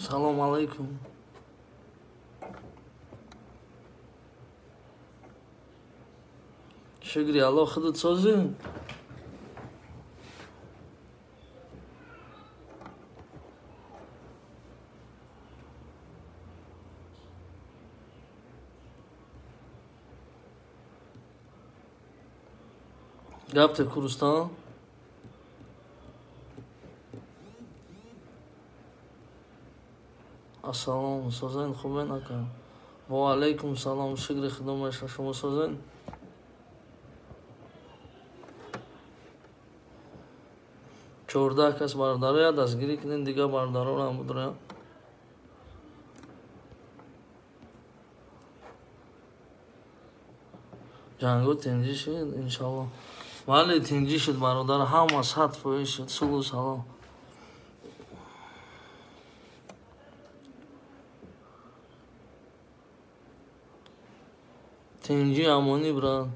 سلام علیکم. شکری الله خودت سازی. گفت کورستان. السلام سازن خوبه نکن. و علیکم سلام شکر خدمت شما سازن. چهارده کس برداره دستگیری کنین دیگه برداره رو هم بداره. جنگو تنجی شد انشالله. ولی تنجی شد برادر همه 100% شد. سلو سلام. تنجی امانی براد.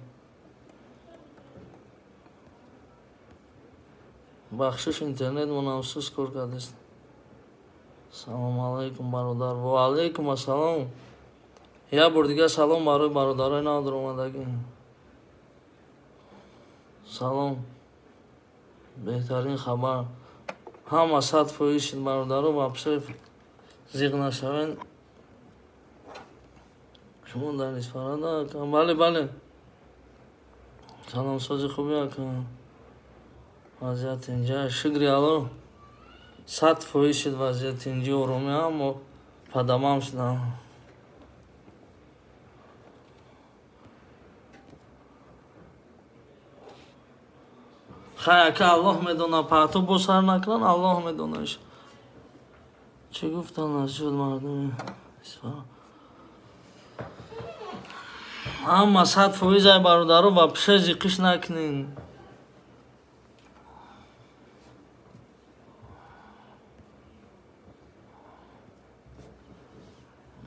بخشش اینترنت منافسوس کار کرده است. سلام علیکم برادر. و علیکم السلام. یا بار دیگه سلام برای برادرای نو در اومدگی. سلام. بهترین خبر همه 100% شد برادر و بپشه زیغ نشوین. شما در اسفراده کن. بله سلام سازی خوبی کن. وضعیت اینجا شکری الله 100% شد وضعیت اینجا آرامی هم و پدامم شدم. خیلی که الله میدونه پاتو بسر نکنن الله میدونهش. چه گفتن نشد مردمی همه 100% برادرو و پیشه زیقش نکنین.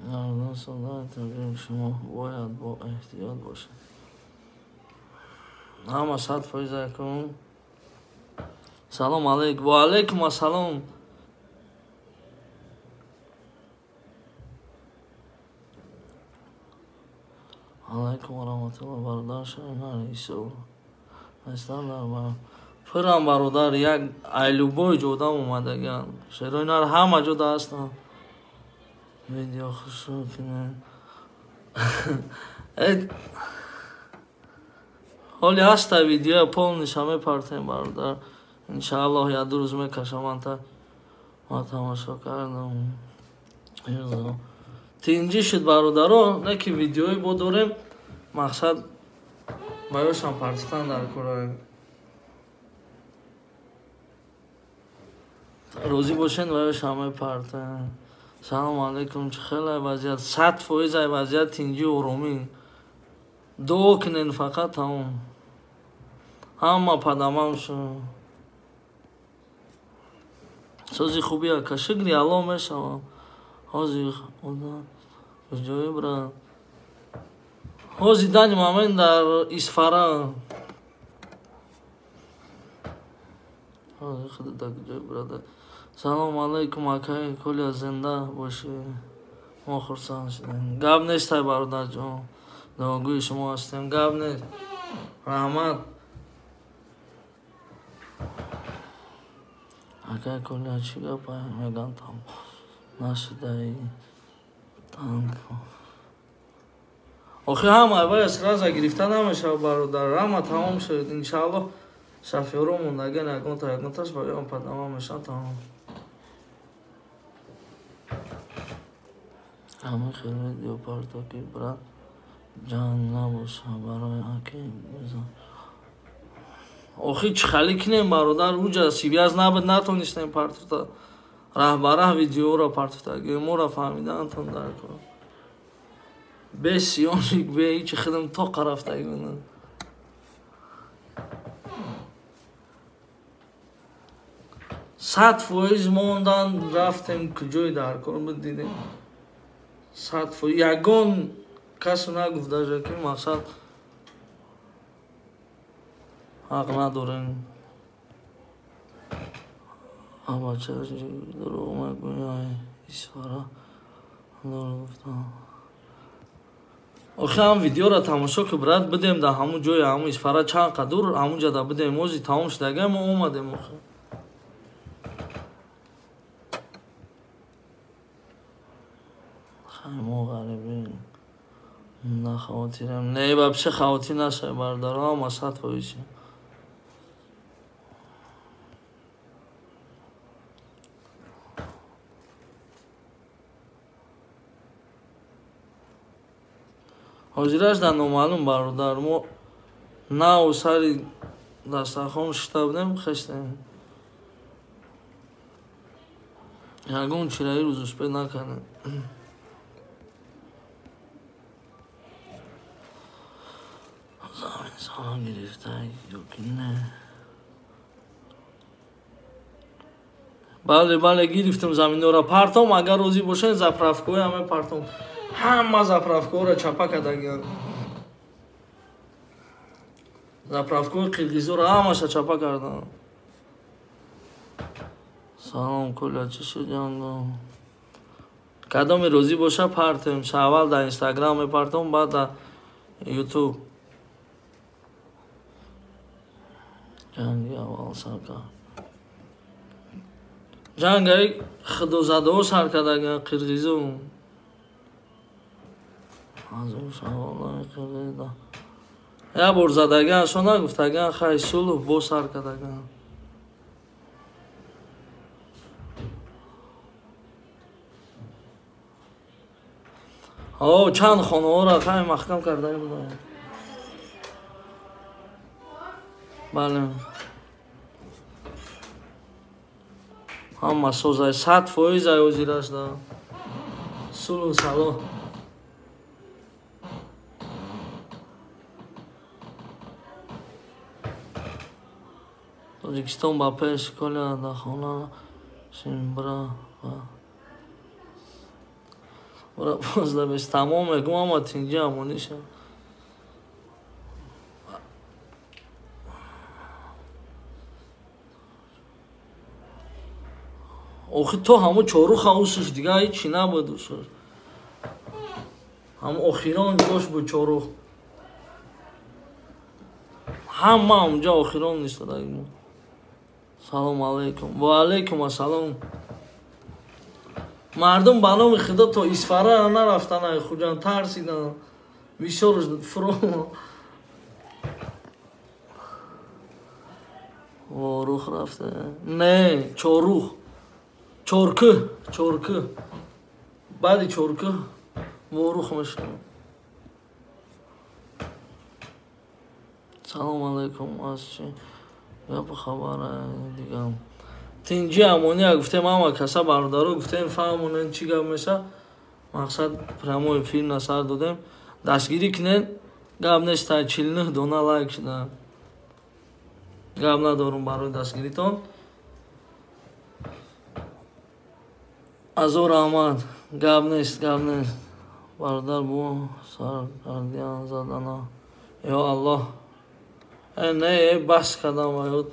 مردم صدای تبریم شما باید با احتیاط باشه. همه 100% کن. سلام علیکم. و علیکم السلام. علیکم و رحمت الله برادر شما ایسو هستم در من پرم برادر یک ایلوبای جدا اومدگن شیرای نار همه جدا هستن. ویدیو خوشو کنه حالی هست ویدیو پول نشامه پارتیم برادر انشاءالله یا 2 روز میکشم تا ما تماشا کردم. تینجی شد برادرو نه که ویدیوی بداریم مقصد بایوشم پارتستان در کرای روزی باشین بایوش همه پارتن. سلام علیکم. چه خیلی وضعیت 100% وضعیت تینجی آرامی دو کنین فقط همه پدامم شد. سازی خوبی ها که شکری الله میشم. حاضی خدا کجایی برد حاضی دنیم همین در اسفرا حاضی خدا در کجایی برد. سلام علیکم اکای کلی زنده باشی. ما خرسان شدیم. گب نیست های برادر جان دواگوی شما هستیم. گب نیست. رحمت اکای کلی چی گب های میگن تام نشده ای تانک آخه هم اوه اسراز گرفته نمیشه برادر همه تمام شد انشاءالله شفیارو موندگه یکون تا یکون تاش باید پدامه میشه تمام. همه خیلی دیو پارتا که برا جان نباشه برای اکی بزن آخه چه خالی کنیم برادر اوجا سیبیاز نبود نتونستیم پارتا رهبره ویدیو را پارتا گیم را فهمیدن تون در کنم بسیاری به هیچ خدم تا قرفته گونه 100% موندن رفتیم کجای در کار بدیدیم 100% یگان کس نگفت در که مقصد حق نداریم اما چرا دروغ میگویی ایشورا دروغ گفتم آخه هم ویدیو را تماشا که برات بدیم در همون جای همون ایشورا چند قدر همون جا بدیم موزی تمام شدگه ما اومدیم آخه خیمو غریبین نه خواتیرم نه ببشه خواتی نشه بردارم و سطح بایشی حاضرش در نامعلوم برادر ما نه و سری دستخوان شده بودیم خشتیم یکون چرایی روزش پید نکنه زمین سالان گرفته یکی نه بله گرفتم زمین را پرتام اگر روزی باشه زپرفکوی همه پرتام همه زپرفکو را چپا کردگیان زپرفکوی قرگیزو را همه شا چپا کردن سلام کلا چی شد جانگو کدام روزی باشه پرتم اول در اینستاگرام پرتم بعد در یوتیوب جنگی اول سرکار جنگی خدو زده و سر کردگیان قرگیزو از اون شوالای قرگیزو یا بور زدگیان شو نگفتگیان خیلی سلو بو سر کردگیان آه چند خانه ها را خیلی محکم کرده بودن بله همه سوزای 100% اوزیرش دا سلو سلو تاجیکستان با پیش کلی در خانه شنبرا برا پازده بیش تمام میگم اما تینجی همونیشه آخه تو همون چارو خواستش دیگه هیچی نبود سر همون آخیران جاش بود چارو همه همونجا آخیران نیست داریم سلام علیکم و علیکم السلام مردم با نام خدا تا ایسفره نرفتن خوجان ترسیدن بیشارش فرو واروخ رفته نه چاروخ چورکه بعدی چورکه واروخ میشه سلام علیکم از چی یا بخبره دیگه تینجی همونی گفتیم اما کسا بردارو گفتیم فهمونن چی گفت میشه مقصد پرموی فیلم نصر دادیم دستگیری کنین گفت نیست تا 49 دونه لایک شده گفت ندارم برای دستگیری تون از او رحمت گفت نیست بردار بو سر کردیان زدن یا الله نه بس کردم و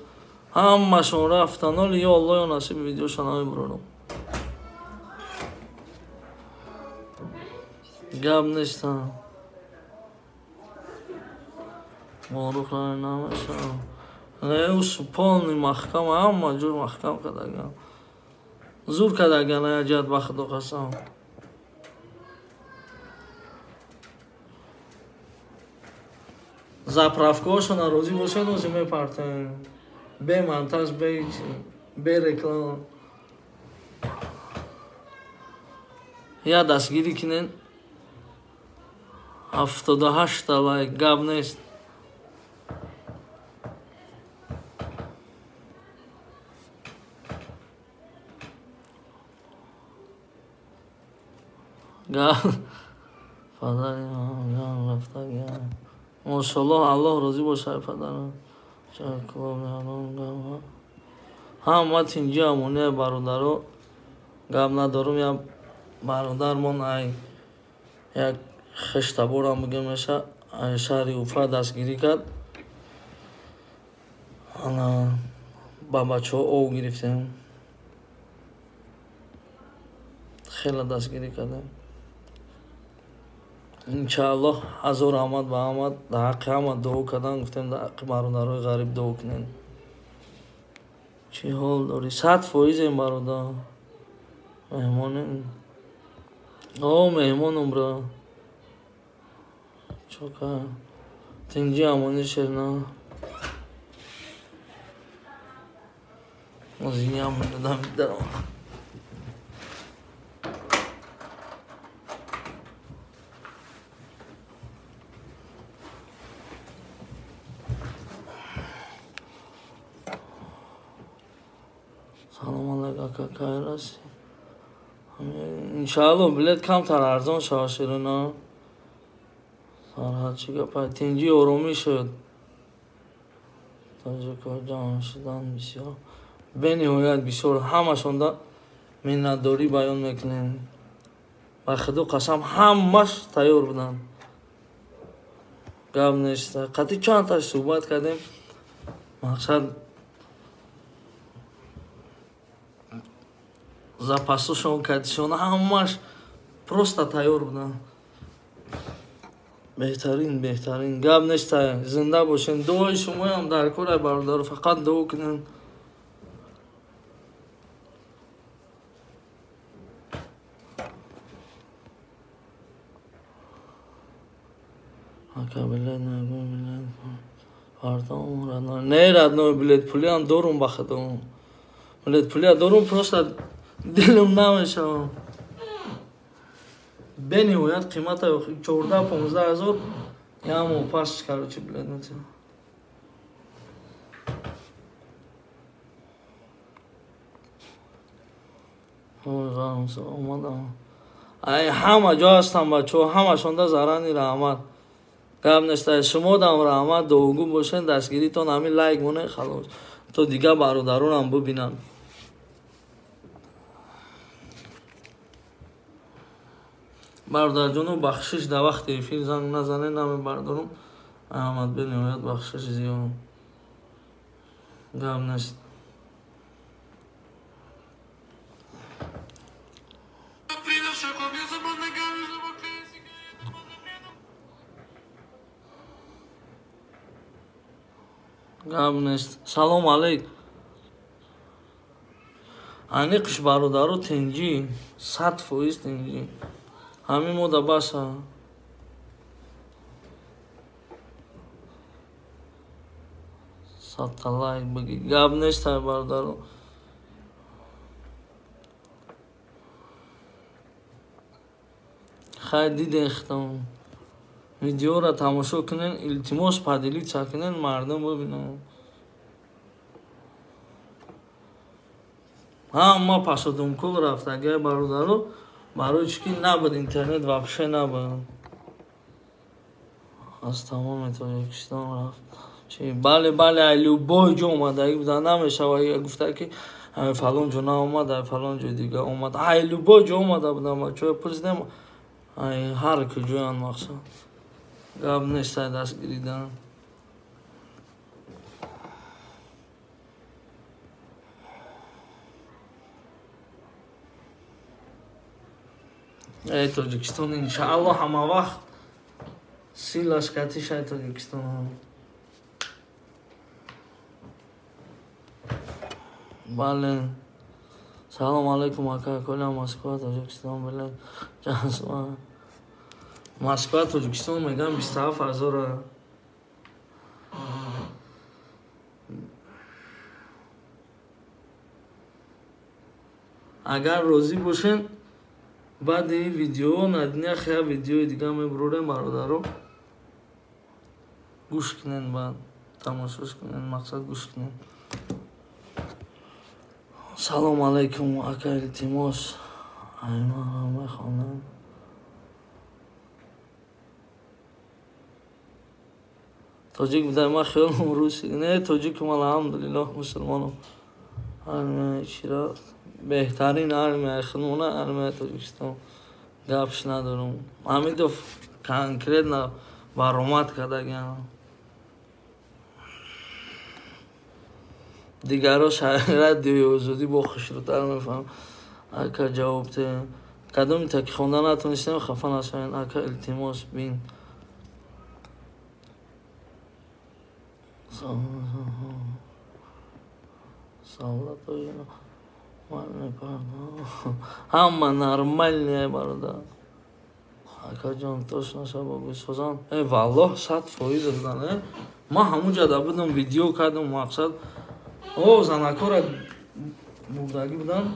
همه شون رفتن ولی یا الله یا نصیب ویدیوشان همه برونم گب نیستم معروف رای نمیشم نه او سپانی محکم همه جور محکم کردگم زور کردگم نه جد بخد و قسم زپرفکوشون روزی باشه روزی میپرتن به منتج به رکلام یا دستگیری کنین 78 لایک گب نیست گب فدای جان رفته گیا ماشاءالله الله راضی باشه پدرم همه تینجی همونه برادرو گپ ندارم یا برادرمون ای یک خشتبور هم بگه میشه شهری اوفا دستگیری کرد انا با بچه ها او گرفتیم خیلی دستگیری کردیم. انشاءالله هزار آمد به آمد در حق آمد دعا کردن، گفتیم در حق برادرای غریب دعا کنین. چی حال داری؟ 100% این برادر مهمان مهمانم را چوکا تنجی امانی شرنا مزینی هم دادم درم. سلام علیکم اکا کایر هستی؟ انشاءالله بلیت کمتر ارزان شود شیرنا. سرحد چی گپه تنجی آرومی شد. تاجیکا جان شدن بسیار بنهایت بسیار همشون دا منتداری بیان میکنن. به خدا قسم همش تیار بودن. گپ نیست. قطعی چند تا صحبت کردیم. مقصد запасушон кадишон ҳамаш просто тайёр буданд. беҳтарин гап неста. зинда бошен. дуои шумоям дар кори бародаро. фақат дуо кунен. ака билет билет пардон не родной билет пулиам дорум ба худом. билет пулия дорум просто دلم نمیشه. بنهایت قیمت 14-15 هزار یا همون پس کرد چی بلد نتیم. اومدم ای همه جا هستم بچه همه شونده زرانی رحمت گم نشته. شما دم رحمت دوگو باشین دستگیری تان همین لایک مونه خلاص تو دیگه برادرون هم ببینن. برادر جانو بخشش در وقت افیر زنگ نزنه نمی بردارم. احمد بنهایت بخشش زیاد گم نشد. گم نشد. سلام علیک. انیقش برادرو تنجی 100% تنجی همین مودا باسا ساتلای بگی گاب نیست برادرو. خیلی دیده اختم ویدیو را تماشا کنین. التماس پدیلی چکنین مردم ببینن. ما پاسدون کل رفت اگه برادرو برای چی نبود اینترنت وابشه نبود. از تمام تاجیکستان رفت. چی بله ایلو بای جو اومده ای بوده نمیشه و گفته که فلان جو اومده فلان جو دیگه اومده. ایلو بای جو اومده بودم چون پرسیدم هر کجایان مقصد گپ نیست دست گریدن. ای تاجیکستان انشاءالله همه وقت سیلش کتیش ای تاجیکستان. بله سلام علیکم اکا کلا مسکو تاجیکستان بله جانسما مسکو تاجیکستان میگم 27000. اگر روزی باشین بعد این ویدیو ندنیا خیلی ویدیو دیگه میبرورم برادرو گوش کنین بعد تماشاش کنین مقصد گوش کنین. سلام علیکم اکا التماس ایمان میخوانم. تاجیک بوده ما خیلی روسی نه تاجیکم الحمدلله مسلمانم. علمه شیراز بهترین علمه خنونه علمه تاجیکستان گپش ندارم. همین دو کنکریت نه برآمد کرده گم دیگرها شاید دیوی آزادی با خشرتر میفهم. اکا جواب ته کدومی تا که خوندن نتونستیم خفه نشوین اکا التماس بین سوالات اینا من همه نرمالیه برادر اکا جان توش نشه با گوشوزان ای والله 100% زدن ما همون جدا بودم ویدیو کردم مقصد او زنکو را بودگی بودن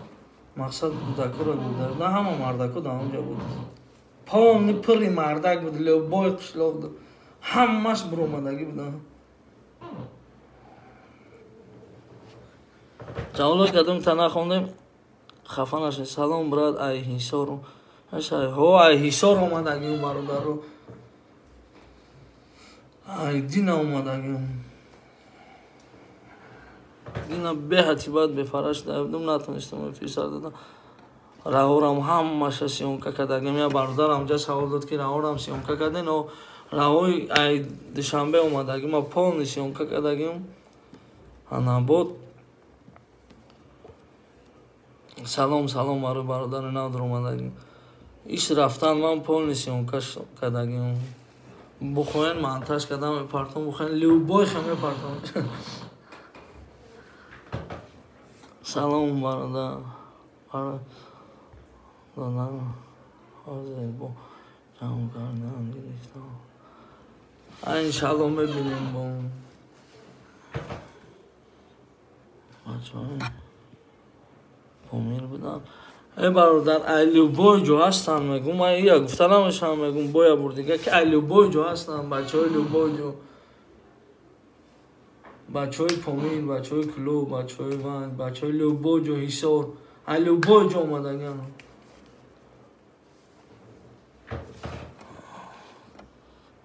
مقصد بودکو را بودن نه همه مردکو در اونجا بود پاونی پری مردک بود لبای قشلاق بود همش برومدگی بودن جوالات کدوم تا نخوندیم خفه نشد سلام براد ای حسار ها ای حسار اومدگی اون برادر رو ای دین اومدگی دینا به حتیبات به فرش دادم نتونستم فیصد دادم راهورم همش سیونکا کردگیم یا برادرم جا سوال داد که راهورم سیونکا کردن و راهوی ای دوشنبه اومدگیم ما پول سیونکا کردگیم انا بود سلام سلام برای برادر نادر اومدگیم ایش رفتن من پول سیونکا کردگیم بخوین منتش کردم پارتون بخوین لیوبای خمه پارتون سلام برادر دادن حاضر با جمع کردن گرفتم انشالله ببینیم با بچه های پامیر بودن ای برادر ایلو بای جو هستن میگم من یا گفتنمشم میگم بایا بردیگه که ایلو بای جو هستن بچه های ایلو بای جو بچه های پامیر بچه های کلو بچه های وند بچه های ایلو بای جو حسار ایلو بای جو آمدگن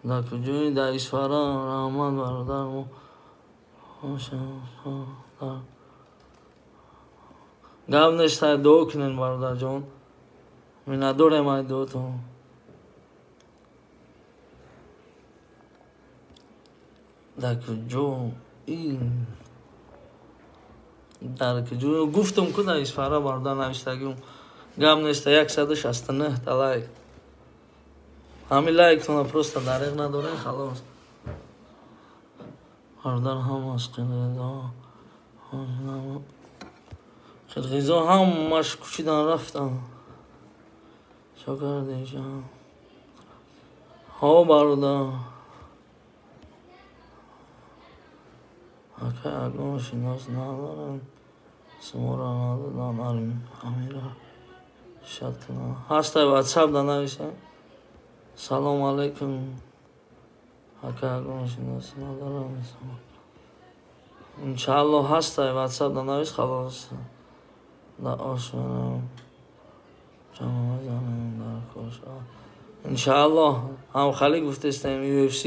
در کجایی در اسفران رحمت برادر ما گم نشته دو کنین برادر جان می نداره ما دو تو در کجا این در کجا گفتم که در اسفران برادر نوشتگیم گم نشته 169 تا لایک همین لایک تونه پروستا دریق نداره خلاص برادر هم از قرقیزا هم مش کشیدن رفتن چه کردی جان ها برادر اکه اگه شناس ندارن سمورا ندارن امیره شدنا هسته واتساپ دنویسه سلام علیکم اکه اگه شناس ندارن انشالله هسته واتساپ دنویس خلاص در آشورم جمع زنم در کاشا انشالله هم خالی گفته استیم UFC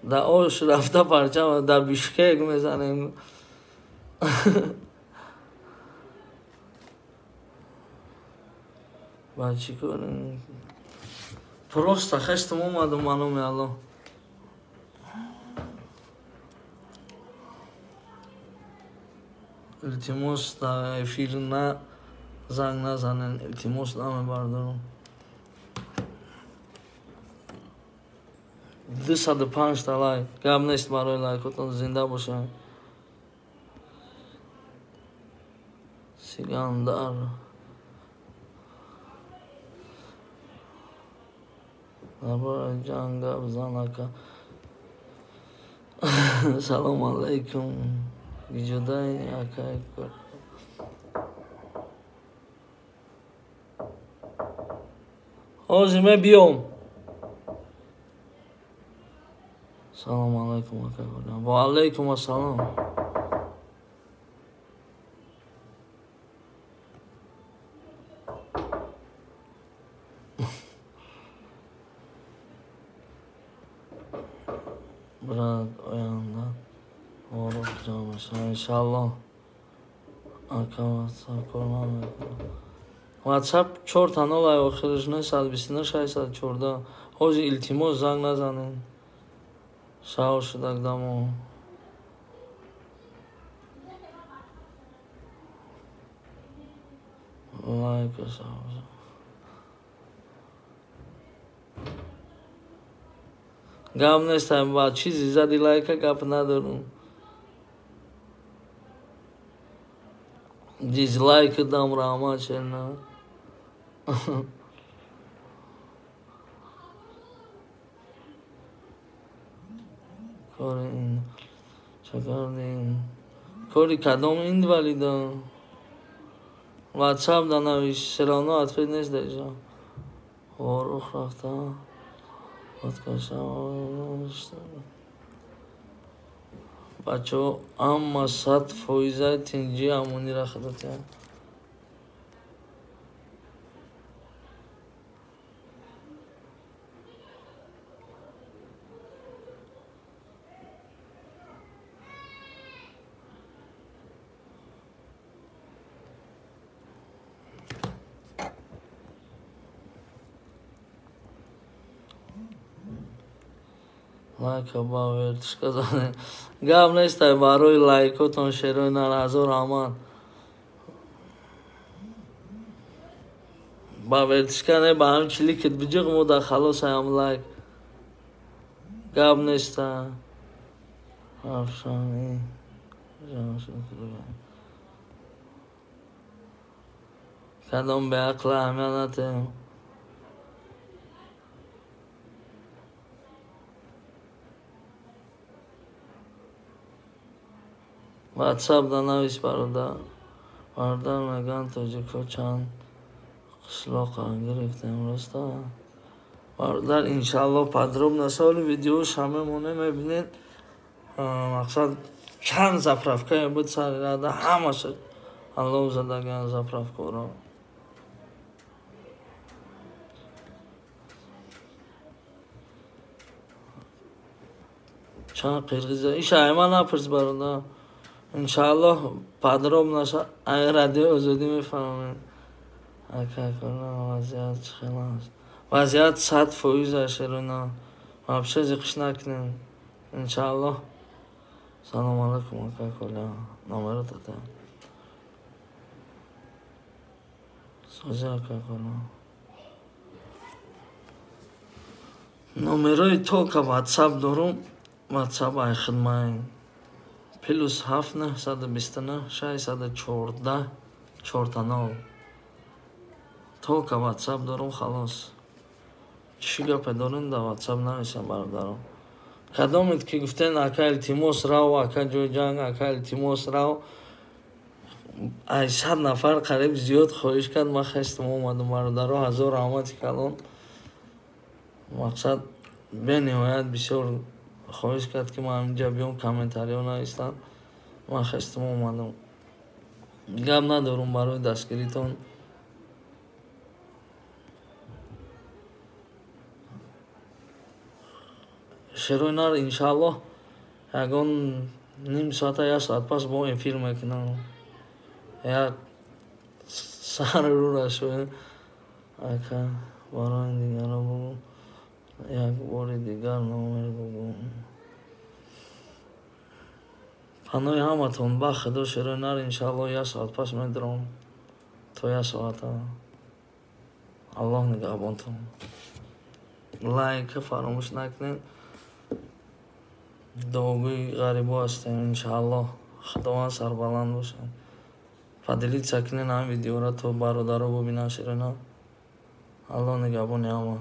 در آش رفته پرچم در بیشکک میزنیم باید چی کنیم پروستا خشتم اومدم منو میالله التماس در افیر نه زنگ نزنن التماس نامه بردارم 205 تا لایک گم نیست برای لایکاتون زنده باشه سیگاندر درباره جنگ بزنه که سلام علیکم بیجدای اکای کر حاجمه بیام سلام علیکم اکای کر و علیکم السلام براد آینده آرام جامعه انشالله واتساپ کار نمیکنم واتساپ 4 تا 0 آخرش نه 129 614 حاجی التماس زنگ نزنین شاو شدک دمو لایک شاو گپ نیستم با چیزی زدی لایک گپ ندارم دیزلایک دام راما چرنا کاری این چکار دیم کاری کدام این ولی دام واتساپ دانویش سرانو اطفال نیست دیجا وارخ رفتا بچه اما 100% تینجی همونی را خداته لایک با ورتش کدانه گپ نیسته برای لایکاتون شیرای نر هزار امان با ورتش کنه با هم کلیکت بجیغ مودا خلاص هم لایک گپ نیسته افشانی کدام به عقل اهمیانته واتساپ دانویس برادر میگن تاجیکا چند قشلاق گرفتیم راستا برادر انشالله پدروب نسال ویدیوش همه مونه میبینید مقصد چند زفرفکه بود سر راده همه شد الله زدگان زفرفکه را چند قرغیزه ایش ایمان نپرس برادر انشالله پدروب نسال این رادیو ازودی میفهمید اکا کنم وضعیت خلاص وضعیت 100% شروع вообще زیقش نکنیم انشالله سلام علیکم اکا کنم نامرو داده سازی اکا کنم نامروی تو که واتساپ دارم واتساپ ای خدمه پلوس 7 129 614 49 تو که واتساپ دارم خلاص چی گپ دارین در واتساپ نمیشم برادرم کدامید که گفتین اکا التماس راو اکا جوجنگ اکا التماس راو 100 نفر قریب زیاد خواهش کرد من خستم اومدم برادرها 1000 رحمتی کلان مقصد به نهایت بسیار خواهش کرد که من اینجا بیام کامنتاری ها نایستم من خستم اومدم گپ ندارم برای دستگیریتون شروع نار انشالله یکان نیم ساعت یا ساعت پس با افیر میکنم یک سر رو را شوید اکا برای دیگر رو بگو یک بار دیگر نامر بگو پنای همه تون با خدا شروع نار انشالله یک ساعت پس میدرم تو یک ساعت الله نگهبانتون لایک فراموش نکنید دوگوی غریبا هستیم انشالله خداوند سربلند باشه فضیلیت سکنین هم ویدیو را تو برادر رو ببینن شیرین الله نگهبان همه